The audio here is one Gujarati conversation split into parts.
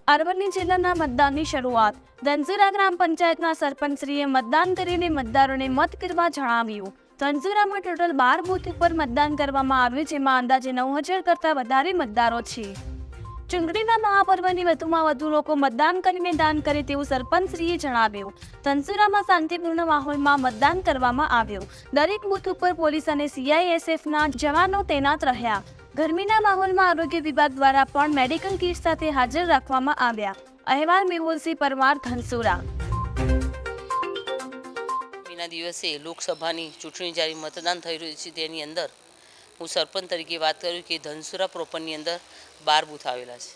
અરવલ્લી જિલ્લાના મતદાનની શરૂઆત ધનસુરા ગ્રામ પંચાયતના સરપંચશ્રીએ મતદાન કરીને મતદારોને મત કરવા જણાવ્યું। ધનસુરામાં ટોટલ 12 બૂથ ઉપર મતદાન કરવામાં આવ્યું, જેમાં અંદાજે 9000 કરતાં વધારે મતદારો છે। ચૂંટણીના મહાપર્વની વધુમાં વધુ લોકો મતદાન કરીને દાન કરે તેવું સરપંચશ્રીએ જણાવ્યું। ધનસુરામાં શાંતિપૂર્ણ માહોલમાં મતદાન કરવામાં આવ્યું। દરેક બૂથ ઉપર પોલીસ અને CISFના જવાનો તૈનાત રહ્યા। ગરમીના માહોલમાં આરોગ્ય વિભાગ દ્વારા પણ મેડિકલ કિટ સાથે હાજર રાખવામાં આવ્યા। અહેવાલ મેહુલસિંહ પરમાર, ધનસુરા। ના દિવસે લોકસભાની ચૂંટણી જ્યારે મતદાન થઈ રહ્યું છે તેની અંદર હું સરપંચ તરીકે વાત કરું કે ધનસુરા પ્રોપરની અંદર 12 બૂથ આવેલા છે।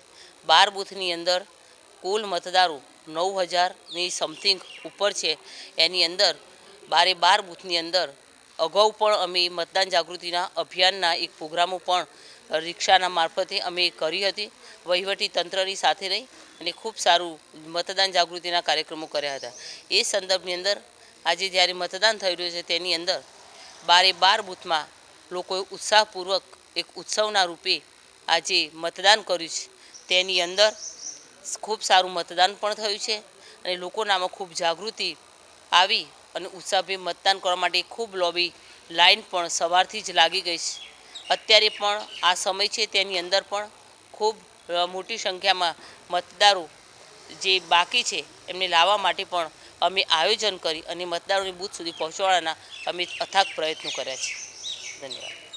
12 બૂથની અંદર કુલ મતદારો 9000ની સમથિંગ ઉપર છે। એની અંદર 12 બૂથની અંદર અગાઉ પણ અમે મતદાન જાગૃતિના અભિયાનના એક પ્રોગ્રામો પણ રિક્ષાના મારફતે અમે કરી હતી। વહીવટી તંત્રની સાથે રહી અને ખૂબ સારું મતદાન જાગૃતિના કાર્યક્રમો કર્યા હતા। એ સંદર્ભની અંદર આજે જ્યારે મતદાન થઈ રહ્યું છે તેની અંદર 12 બૂથમાં લોકોએ ઉત્સાહપૂર્વક એક ઉત્સવના રૂપે આજે મતદાન કર્યું છે। તેની અંદર ખૂબ સારું મતદાન પણ થયું છે અને લોકોનામાં ખૂબ જાગૃતિ આવી અને ઉત્સાહભેર મતદાન કરવા માટે ખૂબ લોબી લાઈન પણ સવારથી જ લાગી ગઈ છે। અત્યારે પણ આ સમય છે તેની અંદર પણ ખૂબ મોટી સંખ્યામાં મતદારો જે બાકી છે એમને લાવવા માટે પણ અમે આયોજન કરી અને મતદારોની બૂથ સુધી પહોંચવાના અમે અથાગ પ્રયત્નો કર્યા છે। ધન્યવાદ।